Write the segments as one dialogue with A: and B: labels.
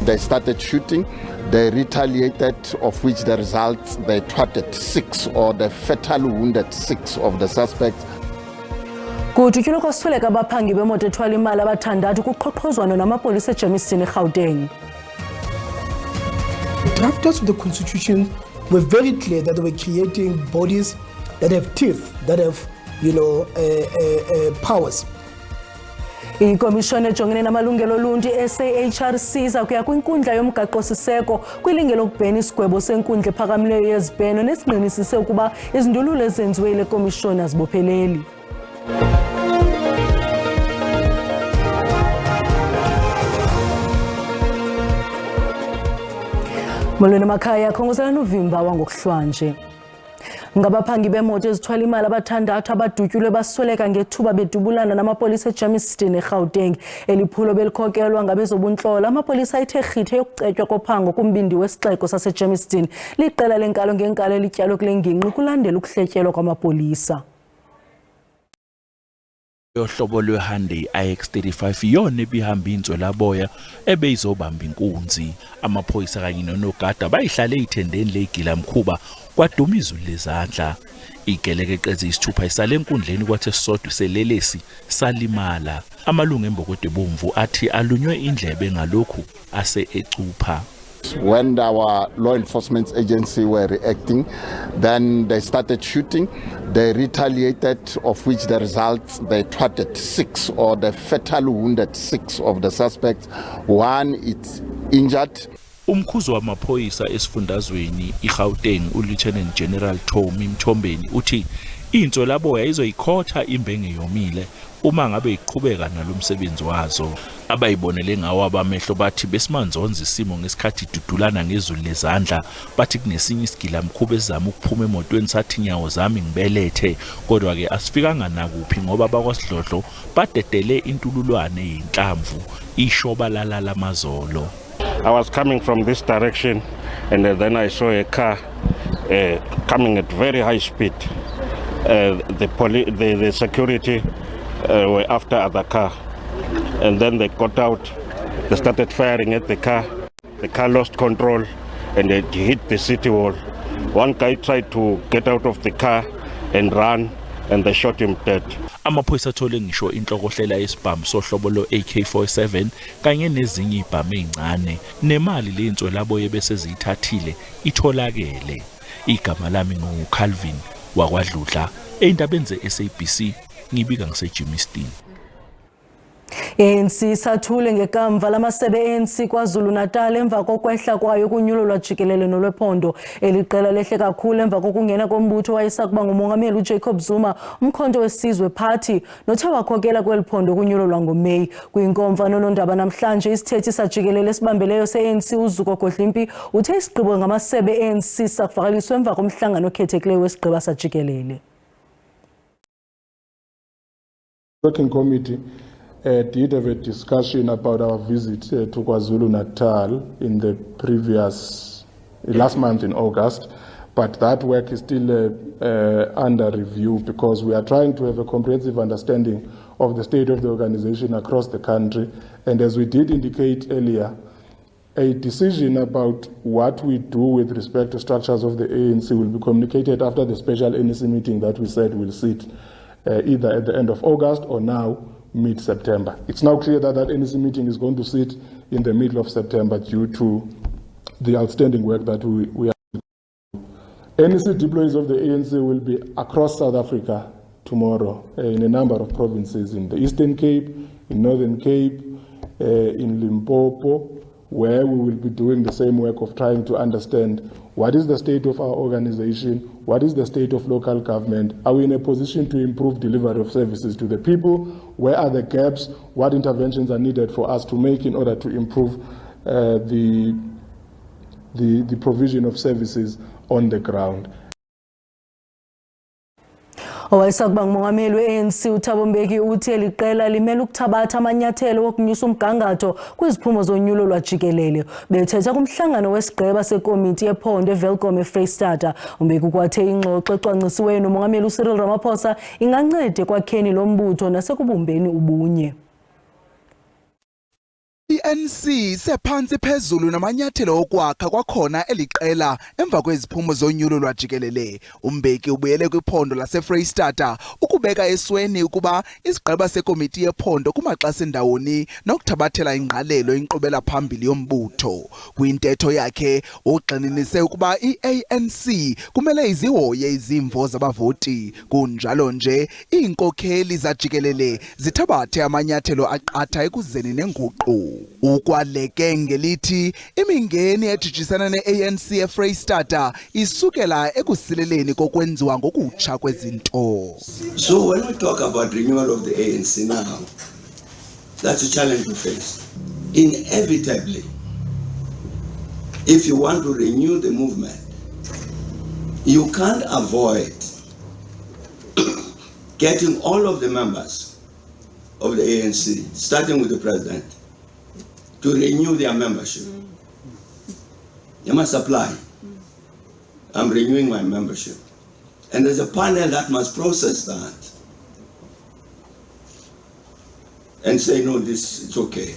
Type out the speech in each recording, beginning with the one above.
A: They started shooting, they retaliated, of which the results, they twatted 6 or they fatally wounded 6 of the suspects.
B: Kujutyulwa kwasweleka abaphangi bemoto ethwala imali abathandathu kuqhoqhozwano namapolisa eJamestown eGauteng.
C: The drafters of the Constitution were very clear that they were creating bodies that have teeth, that have, powers.
B: Ikomishoni ejongene namalungelo oluntu SAHRC izakuya kwinkundla yomgaqo-siseko kwilingelo lokubhena isigwebo senkundla ephakamileyo yezibheno nesigqinisise ukuba izindululo ezenziwe yile komishoni azibopheleli. Molweni emakhaya, khongozela novimba wangokuhlwanje. Ngabaphangi bemoto ezithwala imali abathandathu abadutyulwe basweleka ngethuba bedubulana namapolisa eJamestown eGauteng. Eliphulo belikhokelwa ngabezobuntlolo. Amapolisa ayithe rhithe yokucetywa kophango kumbindi wesixeko saseJamestown. Liqela lenkalo ngenkalo elityalwe kule ngingqi kulandela ukuhletyelwa kwamapolisa.
D: Yohlobo lweHyundai iX35 yona ebihamba inzwelaboya ebeyizobamba inkunzi. Amaphoyisa kanye nonogada bayihlale ithendeni legilamkhuba kwaduma izulu lezandla. Igelekeqezi isithupha isale enkundleni kwathi sisodwa selelesi salimala. Amalungu embokode bomvu athi alunywe indlebe ngalokhu ase ecupha.
A: When our law enforcement agency were reacting, then they started shooting, they retaliated, of which the results, they twatted 6 or they fatally wounded 6 of the suspects. 1 is injured.
D: Umkhuzo wamaphoyisa esifundazweni iGauteng uLieutenant General Tommy Mthombeni uthi inzwelaboya izoyikhotha imbenge yomile uma ngabe iqhubeka nalomsebenzi wazo. Abayibonele ngawo abamehlo bathi besimanzonza isimo ngesikhathi dudulana ngezulu lezandla bathi kunesinye isigilamkhuba esizama ukuphuma emotweni sathi nyawo zami ngibelethe kodwa ke asifikanga nakuphi ngoba bakwasidlodlo badedele intululwane yenhlamvu ishoba lalala mazolo.
E: I was coming from this direction and then I saw a car coming at very high speed. The security were after the car, and then they got out, they started firing at the car lost control and it hit the city wall. One guy tried to get out of the car and run and they shot him dead.
D: Amaphoyisa athole ngisho inhlokohlela yesibhamu sohlobo lo AK47 kanye nezinye ibhamu ezincane nemali lenzwelaboya bese ziyithathile itholakele. Igama lami nguCalvin wakwaDludla endabeni zeSABC ngibika ngiseJamestown.
B: ANC sathule ngekamva lamasebe ANC kwaZulu Natal emva kokwehla kwayo kunyulo lwajikelele nolwephondo. Eliqela lehle kakhulu emva kokungena kombutho wayesakuba ngumongameli uJacob Zuma umkhonto wesizwe party nothe wakhokela kweliphondo kunyulo lwangoMeyi. Kwinkomfa nonondaba namhlanje isithethi sajikelele esibambeleyo seANC uZuko Godlimpi uthe isigqibo ngamasebe ANC sakuvakaliswa emva komhlangano okhethekileyo wesigqiba sajikelele.
F: Working committee did have a discussion about our visit to KwaZulu-Natal in the last month in August, but that work is still under review because we are trying to have a comprehensive understanding of the state of the organization across the country. And as we did indicate earlier, a decision about what we do with respect to structures of the ANC will be communicated after the special ANC meeting that we said will sit either at the end of August or now mid-September. It's now clear that ANC meeting is going to sit in the middle of September due to the outstanding work that we are doing. ANC deployees of the ANC will be across South Africa tomorrow in a number of provinces in the Eastern Cape, in Northern Cape, in Limpopo, where we will be doing the same work of trying to understand what is the state of our organization, what is the state of local government, are we in a position to improve delivery of services to the people, where are the gaps, what interventions are needed for us to make in order to improve the provision of services on the ground.
B: Owayesakuba ngumongameli weANC uThabo Mbeki uthi eliqela limele ukuthabatha amanyathelo wokunyusa umgangatho kwiziphumo zonyulo lwajikelele. Bethetha kumhlangano wesigqeba sekomiti yephondo eVelkom eFreystata. Umbeki kwathe ingxoxo ecwangcisiweyo nomongameli uCyril Ramaphosa ingancede kwakheni lombutho nasekubumbeni ubunye.
G: ANC sephansi phezulu namanyathelo okwakha kwakhona eliqela emva kweziphumo zonyulo lwajikelele. Umbeki ubuyele kwiphondo laseFreystata ukubeka esweni ukuba isigqeba sekomiti yephondo kumaxesha endawoni nokuthabathela ingqalelo inkqubela phambili yombutho. Kwintetho yakhe ugxininise ukuba iANC kumele izihoye izimvo zabavoti. Kunjalo nje iinkokheli zajikelele zithabathe amanyathelo aqatha ekuzeni nenguqu. Ukwaleke ngelithi imingeni ejijisana neANC eFreystata isukela ekusileleni kokwenziwa ngokutsha kwezinto.
H: So when we talk about renewal of the ANC now, that's a challenge we face. Inevitably, if you want to renew the movement, you can't avoid getting all of the members of the ANC, starting with the president, to renew their membership. You must apply. I'm renewing my membership. And there's a panel that must process that and say, no, this it's okay.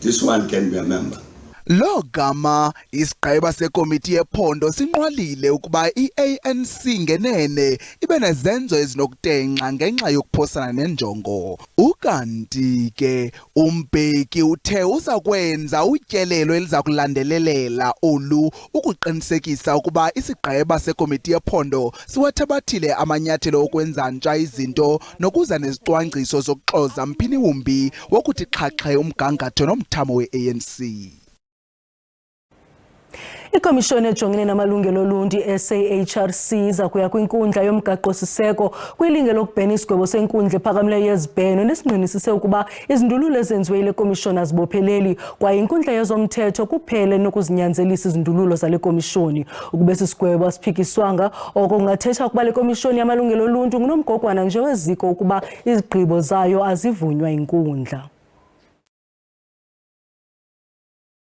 H: This one can be a member.
G: Lo gama isigqeba sekomiti yephondo sinqwalile ukuba iANC ngenene ibe nezenzo ezinokutenxa ngenxa yokuphosana nenjongo. Ukanti ke umbeki uthe uza kwenza utyelelo eliza kulandelelela olu ukuqinisekisa ukuba isigqeba sekomiti yephondo siwathabathile amanyathelo okwenza ntsha izinto nokuza nezicwangciso zokuxoza mphini wumbi wokuthi xhaxhe umgangatho nomthamo weANC.
B: Ikomishoni ejongene namalungelo oluntu SAHRC zakuya kwinkundla yomgaqo-siseko kwilinge lokubhena isigwebo senkundla ephakamileyo yezibheno nesingqinisise ukuba izindululo ezenziwe yile komishoni azibopheleli kwaye inkundla yezomthetho kuphele nokuzinyanzelisa izindululo zale komishoni. Ukuba esi sigwebo asiphikiswanga oko kungathetha ukuba le komishoni yamalungelo oluntu ngunomgogwana nje weziko ukuba izigqibo zayo azivunywa inkundla.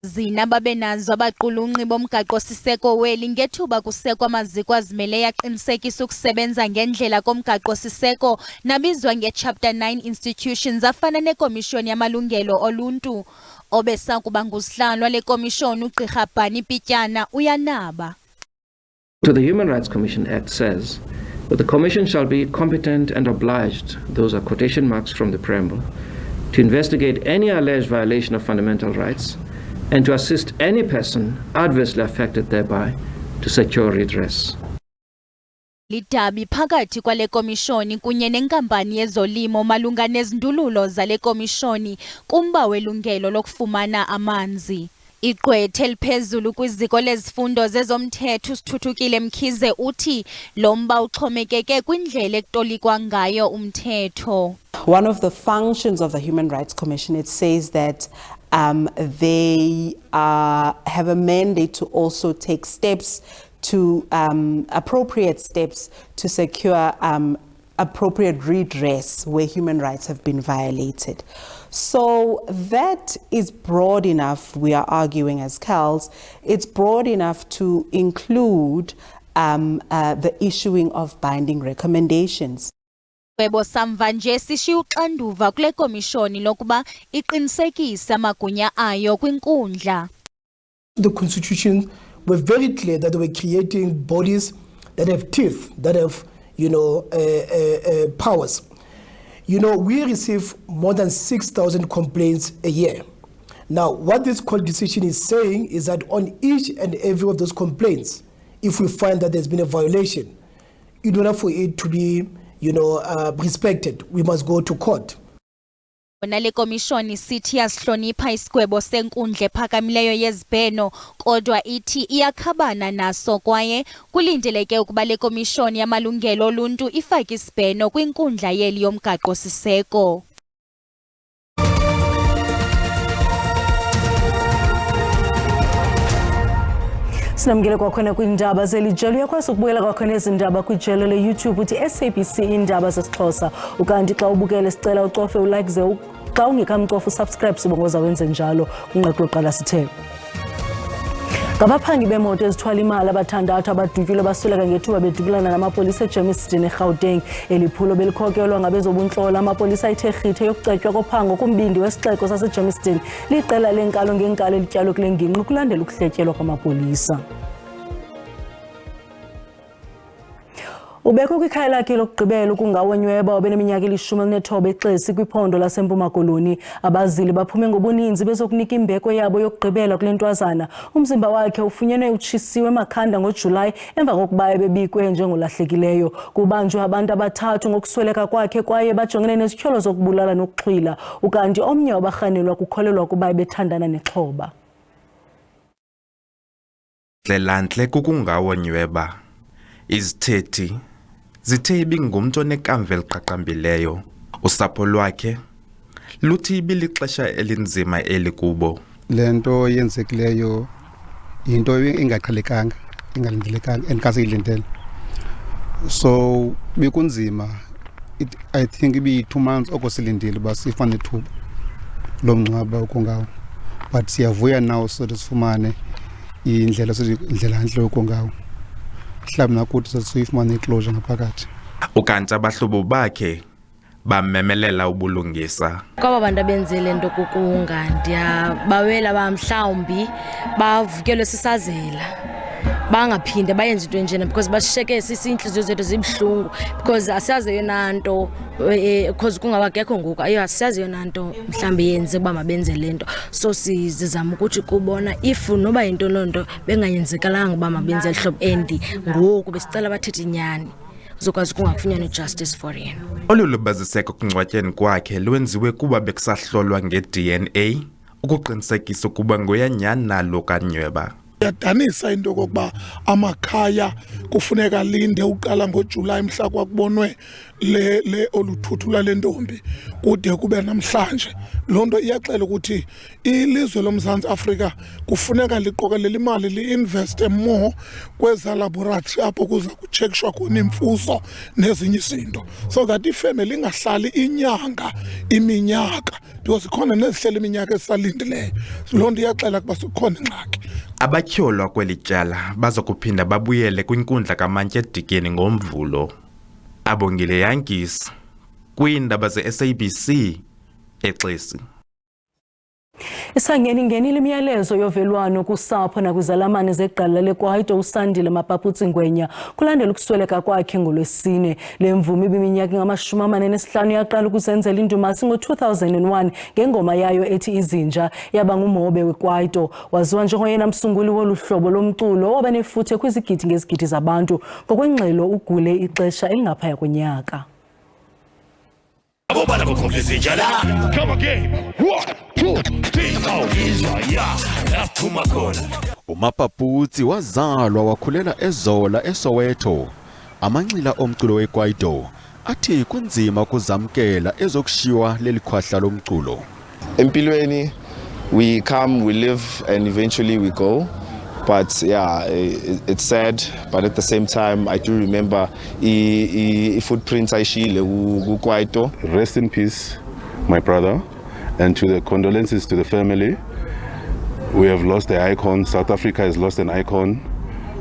I: Zina babenazo abaqulunqi bomgaqo-siseko weli ngethuba kusekwa amaziko azimele yaqinisekisa ukusebenza ngendlela komgaqo-siseko nabizwa nge-Chapter 9 institutions afana nekomishoni yamalungelo oluntu. Obesakuba ngusihlalo wale komishoni uGqirha Bhani Pityana uyanaba.
J: So the Human Rights Commission Act says that the commission shall be competent and obliged, those are quotation marks from the preamble, to investigate any alleged violation of fundamental rights and to assist any person adversely affected thereby to secure redress.
I: Lidabi phakathi kwale komishoni kunye nenkampani yezolimo malunga nezindululo zale komishoni kumba welungelo lokufumana amanzi. Igqwetha eliphezulu kwiziko lezifundo zezomthetho uSithuthukile Mkhize uthi lo mba uxhomekeke kwindlela ekutolikwa ngayo umthetho.
K: One of the functions of the Human Rights Commission, it says that they have a mandate to also take steps to appropriate steps to secure appropriate redress where human rights have been violated. So that is broad enough, we are arguing as CALS, it's broad enough to include the issuing of binding recommendations.
I: Webo samva nje sishiya uxanduva kule komishoni lokuba iqinisekise amagunya ayo kwinkundla.
C: The constitution were very clear that they were creating bodies that have teeth, that have, powers. We receive more than 6,000 complaints a year. Now, what this court decision is saying is that on each and every of those complaints, if we find that there's been a violation, in order for it to be respected, we must go to court.
I: Nale komishoni sithi yasihlonipha isigwebo senkundla ephakamileyo yezibheno kodwa ithi iyakhabana naso kwaye kulindeleke ukuba le komishoni yamalungelo oluntu ifake isibheno kwinkundla yeli yomgaqo-siseko.
B: Sinamkele kwakhona kwindaba zelijelo uyakwazi ukubukela kwakhona ezindaba kwijelo le-YouTube uthi SABC indaba zesiXhosa ukanti xa ubukele sicela ucofe ulike ze xa ungekamcofa usubscribe sibongoza wenze njalo kwinqaku loqala sithe Ngabaphangi bemoto ezithwala imali abathandathu abadutyulwe basweleka ngethuba bedubulana namapolisa eJermiston eGauteng. Eliphulo belikhokelwa ngabezobuntlolo. Amapolisa ayithe rhithe yokucetywa kophango kumbindi wesixeko saseJermiston liqela lenkalo ngenkalo elityalwe kule ngingqi kulandela ukuhletyelwa kwamapolisa. Ubekho kwikhaya lakhe lokugqibela ukungawonyweba obeneminyaka 19 exesi kwiphondo laseMpuma Koloni. Abazili baphume ngobuninzi bezokunika imbeko yabo yokugqibela kule ntwazana. Umzimba wakhe ufunyenwe utshisiwe emakhanda ngoJulayi emva kokuba ebebikwe njengolahlekileyo. Kubanjwe abantu abathathu ngokusweleka kwakhe kwaye bajongene nezityholo zokubulala nokuxhwila, ukanti omnye wabarhanelwa kukholelwa ukuba ebethandana nexhoba.
L: Lelantle kukungawonyweba. Izithethi zithe ibingumntu onekamva eliqaqambileyo. Usapho lwakhe luthi ibilixesha elinzima elikubo.
M: Lento yenzekileyo into engaqhelekanga, engalindelekanga, enkaseyilindele. So bekunzima. I think ibi 2 months okusilindile basifane ithuba lomncwaba ukungawo. But siyavuya now so sifumane indlela enhle ukungawo. Mhlawumbe nakuthi sifumane iclosure ngaphakathi.
L: Ukanti abahlobo bakhe bamemelela ubulungisa.
N: Kwaba bantu abenzele into kukunga ndiyabawela bamhlawumbi bavukelwe sisazela bangaphinde bayenze into enjena because bashiyeke sisintliziyo zethu zibhlungu because asiyazi yona nto because kungabakekho ngoku ayo asiyazi yona nto mhlambi yenze kuba mabenze lento so sizama ukuthi kubona if noba into lonto bengayenzekalanga kuba mabenze hlobo endi ngoku besicela bathethe inyani zokwazi kungakufunyana justice for yena.
L: Olulubaziseko kungcwatyeni kwakhe lwenziwe kuba bekusahlolwa ngeDNA ukuqinisekisa ukuba ngoyanyani nalo kanyweba.
O: Yadanisa into kokuba amakhaya kufuneka linde uqala ngoJulayi mhla kwakubonwe le oluthuthula lentombi kude kube namhlanje. Lonto iyaxela ukuthi ilizwe loMzantsi Afrika kufuneka liqokelela imali liinvest more kweza laboratory apho kuza kucheckshwa khona imfuso nezinye izinto so that ifamily ingahlali inyanga iminyaka because khona nezihlela iminyaka esisalindileyo. Lonto iyaxela kuba sikhona ingxaki.
L: Abatyholwa kwelityala bazokuphinda babuyele kwinkundla kaMantye Dikeni ngoMvulo. Abongile Yankis kwiindaba ze-SABC eXesi.
B: Isangeni ngenile imiyalezo yovelwano kusapho nakwizalamane zeqala leKwaito uSandile Mapaputsi Ngwenya kulandela ukusweleka kwakhe ngoLwesine. Le mvumi ibiminyaka ngama-45 yaqala ukuzenzela indumasi ngo-2001 ngengoma yayo ethi Izinja yaba ngumobe weKwaito. Waziwa njengoyena msunguli wolu hlobo lomculo waba nefuthe kwizigidi ngezigidi zabantu ngokwengxelo ugule ixesha elingaphaya konyaka.
P: Come again. 1, 2, 3.
Q: uMapaputsi wazalwa wakhulela eZola eSoweto. Amanxila omculo weKwaito athi kunzima ukuzamkela ezokushiywa lelikhwahla lomculo.
R: Empilweni we come, we live, and eventually we go. But yeah, it's sad, but at the same time, I do remember footprints I shile Kwaito.
S: Rest in peace, my brother, and to the condolences to the family. We have lost the icon. South Africa has lost an icon.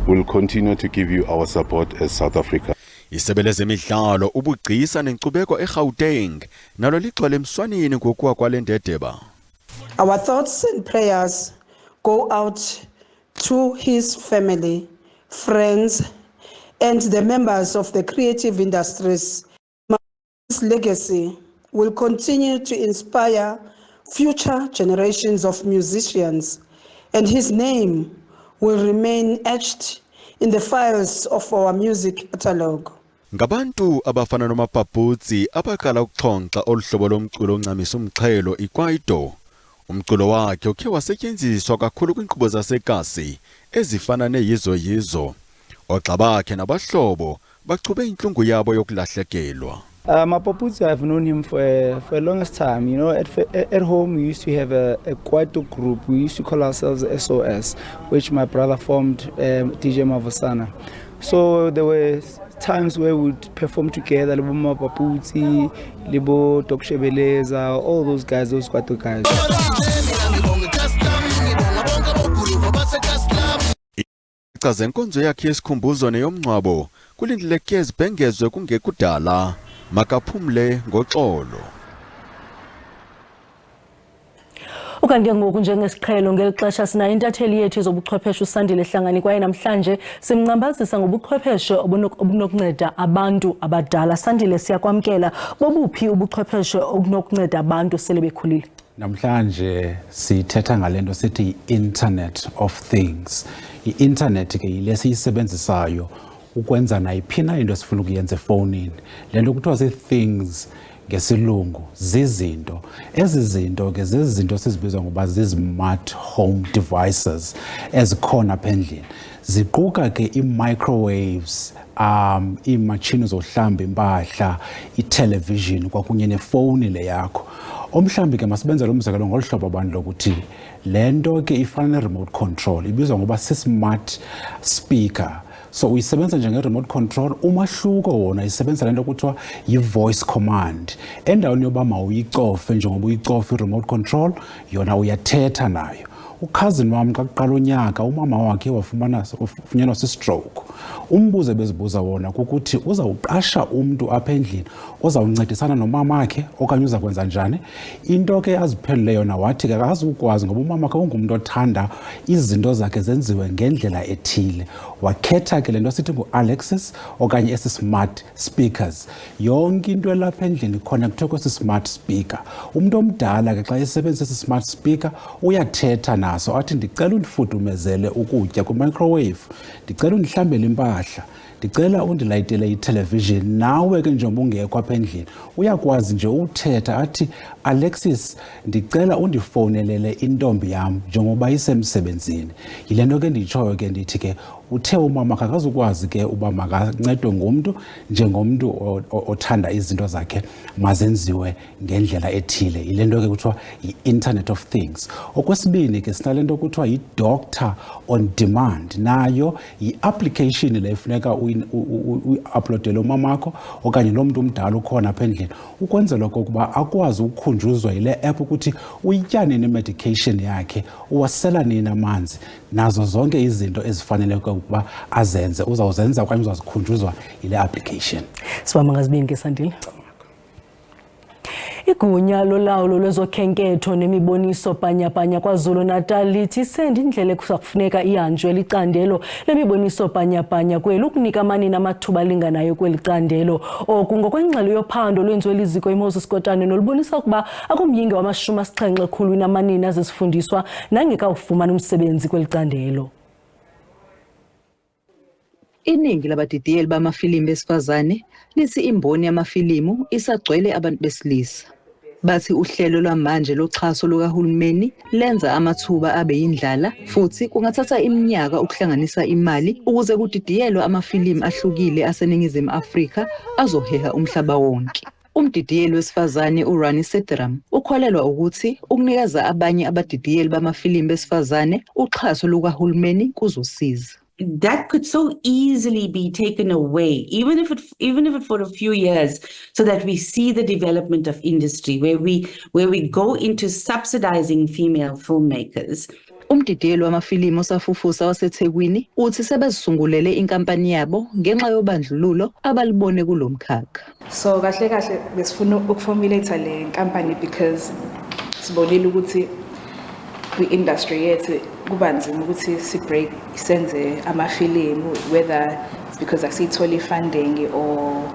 S: We'll continue to give you our support as South Africa.
Q: Isebele zemidlalo ubugcisa nenkcubeko eGauteng nalo ligcwele emswaneni ngokuwa kwalendedeba.
T: Our thoughts and prayers go out to his family, friends, and the members of the creative industries. His legacy will continue to inspire future generations of musicians, and his name will remain etched in the files of our music catalog.
Q: Ngabantu abafana noMapaputsi abaqala ukuxonxa oluhlobo lomculo oncamisa umxhelo iKwaito. Umculo wakhe ukhe wasetyenziswa kakhulu kwinkqubo zasekasi ezifana neyizo-yizo. Oxa bakhe nabahlobo bachube intlungu yabo yokulahlekelwa.
U: Mapaputsi, I've known him for a longest time. You know, at home we used to have a Kwaito group. We used to call ourselves SOS, which my brother formed, DJ Mavosana. So there were times where we would perform together, Libo Mapaputsi, Libo Tokshebeleza, all those guys, those Kwaito guys.
Q: izigaxa zenkonzo yakhe yesikhumbuzo neyomncwabo kulindeleke zibhengezwe kungekudala. Makaphumle ngoxolo.
B: Ukanti ngoku njengesiqhelo ngelixesha sina intatheli yethu zobuchwepheshe uSandile Hlangani kwaye namhlanje simngcambazisa ngobuchwepheshe obunokunceda abantu abadala. Sandile, siyakwamkela. Bobuphi ubuchwepheshe obunokunceda abantu sele bekhulile?
A: Namhlanje sithetha ngalento sithi Internet of Things. I-internet ke yile siyisebenzisayo ukwenza nayiphina into esifuna ukuyenza efonini. Lento kuthiwa zi-things ngesilungu zizinto. Ezi zinto ke zizinto sizibiza ngoba zi-smart home devices ezikhona apha endlini. Ziquka ke i-microwaves, iimatshini zohlamba impahla, i-television kwakunye nefowuni le yakho. Omhlambi ke masibenzele umzekelo ngolu hlobo abantu lokuthi lento ke ifana ne-remote control, ibizwa ngoba si-smart speaker. So uyisebenza njenge-remote control. Umahluko wona isebenza lento kuthiwa yi-voice command. Endaweni yoba mawuyicofe njengoba uyicofe i-remote control, yona uyathetha nayo. Ukhazini wami xa kuqala unyaka umama wakhe wafunyanwa si-stroke. Umbuzo bezibuza wona kukuthi uzawuqasha umntu apha endlini ozawuncedisana nomama wakhe okanye uza kwenza njani. Into ke aziphendule yona wathi ke akazukwazi ngoba umama wakhe ungumntu othanda izinto zakhe zenziwe ngendlela ethile. Wakhetha ke lento sithi ngu-Alexis okanye esi-smart speakers. Yonke into elapha endlini connectwe kwesi smart speaker. Umntu omdala ke xa esebenzisa esi-smart speaker uyathetha naso athi ndicela undifudumezele ukutya kwi-microwave, ndicela undihlambele impahla, ndicela undilayitele itelevision. Nawe ke njengoba ungekho apha endlini uyakwazi nje uthetha athi Alexis ndicela undifowunelele intombi yam njengoba isemsebenzini. Yile nto ke nditshoyo ke ndithi ke uthe umama akazukwazi ke uba makancedwe ngumntu njengomntu othanda izinto zakhe mazenziwe ngendlela ethile. Yile nto ke kuthiwa yi-Internet of Things. Okwesibini ke sinale nto kuthiwa yi-Doctor on Demand. Nayo yi-application le ifuneka uyi-uploadele umamakho okanye lo mntu umdala ukhona apha endlini ukwenzela okokuba akwazi ukukhunjuzwa yile app ukuthi uyitya nini medication yakhe, uwasela nini amanzi, nazo zonke izinto ezifanele ukuba azenze uzawuzenza okanye uzazikhunjuzwa yile application.
B: Sibamba ngazibini ke Sandile. Igunya lolawulo lwezokhenketho nemiboniso panyapanya KwaZulu-Natal lithi sendindlela ekufuneka ihanjwe licandelo lemiboniso panyapanya kweli ukunika amanina amathuba alinganayo kweli candelo. Oku ngokwengxelo yophando lwenziwe liziko iMoses Kotane nolubonisa ukuba akumyinge wama-70 amanina azisifundiswa nangekawufumana umsebenzi kweli candelo.
V: Iningi labadidiyeli bamafilimu besifazane lithi imboni yamafilimu isagcwele abantu besilisa. Bathi uhlelo lwamanje loxhaso lukahulumeni lenza amathuba abe yindlala futhi kungathatha iminyaka ukuhlanganisa imali ukuze kudidiyelwe amafilimu ahlukile aseNingizimu Afrika azoheha umhlaba wonke. Umdidiyeli wesifazane uRani Sethram ukholelwa ukuthi ukunikeza abanye abadidiyeli bamafilimu besifazane uxhaso lukahulumeni kuzosiza.
W: That could so easily be taken away, even if it for a few years, so that we see the development of industry where we go into subsidizing female filmmakers.
V: Umdidiyeli wamafilimu osafufusa waseThekwini uthi sebezisungulele inkampani yabo ngenxa yobandlululo abalibone kulomkhakha.
X: So kahle besifuna ukuformulate le nkampani because sibonile ukuthi kwi-industry yethu kuba nzima ukuthi si-break senze amafilimu, whether it's because asiyitholi funding or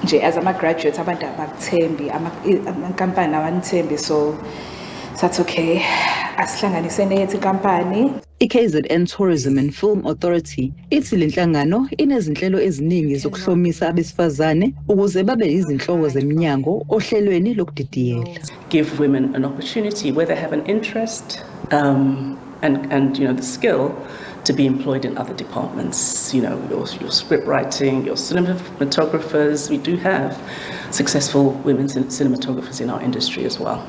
X: nje as ama-graduates abantu abakuthembi, amankampani awanithembi, so sathi okay asihlanganise neyethu inkampani.
V: I-KZN Tourism and Film Authority ithi le nhlangano inezinhlelo eziningi zokuhlomisa abesifazane ukuze babe izinhloko zeminyango ohlelweni lokudidiyela.
Y: Give women an opportunity where they have an interest and the skill to be employed in other departments. Your script writing, your cinematographers. We do have successful women cinematographers in our industry as well.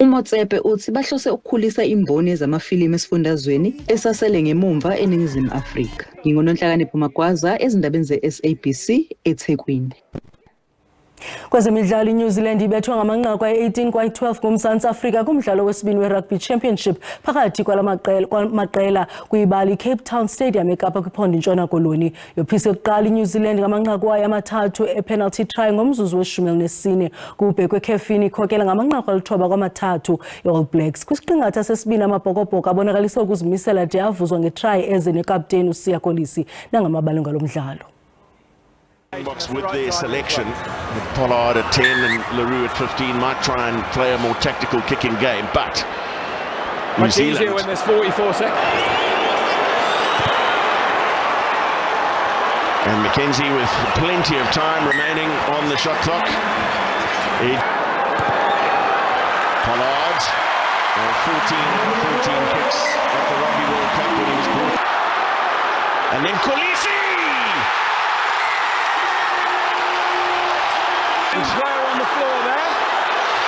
V: Umotsepe uthi bahlose ukukhulisa imboni ezamafilimu esifundazweni esasele ngemumva eNingizimu Afrika. NginguNonhlakanipho Magwaza ezindabeni ze-SABC eThekwini.
B: Kwezemidlalo iNew Zealand ibethwa ngamanqaku ayi-18 kwayi-12 ngumZantsi Afrika kumdlalo wesibini we-Rugby Championship phakathi kwamaqela kwibali Cape Town Stadium eKapa kwiphondo iNtshona Koloni. Yophisa yokuqala iNew Zealand ngamanqaku ayo amathathu e-penalty try ngomzuzu we-14 kubhekwe Khefini ikhokela ngamanqaku alithoba kwamathathu i-All Blacks. Kwisiqingatha sesibini amabhokobhoko abonakalise ukuzimisela de avuzwa ngetry eze nekapteni uSiya Kolisi nangamabalunga lomdlalo.
D: Box with their selection, with Pollard at 10 and LaRue at 15 might try and play a more tactical kicking game, but New Zealand
E: easier when there's 44 seconds.
D: And Mackenzie with plenty of time remaining on the shot clock. Pollard 14 kicks at the Rugby World Cup when he was brought, and then Kolisi.
E: Player on the floor there.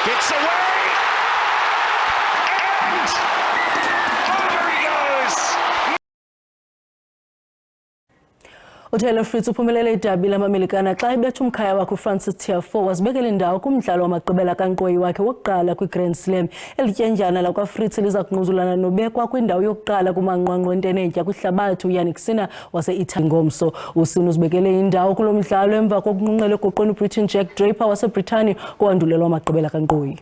D: Gets away. And over he goes.
B: uTaylor Fritz uphumelele idabi lamamelikana xa ibetha umkhaya wakhe uFrancis Tiafoe wazibekela indawo kumdlalo wamagqibela kankqoyi wakhe wokuqala kwiGrand Slam. Elityendyana lakwaFritz liza kungquzulana nobekwa kwindawo yokuqala kumanqwanqwa entenetya kwihlabathi uYannick Sinner wase-Italy ngomso. Usini uzibekele indawo kulo mdlalo emva kokunqunqela egoqweni uBritain Jack Draper waseBritane kowandulelwa amagqibela kankqoyi.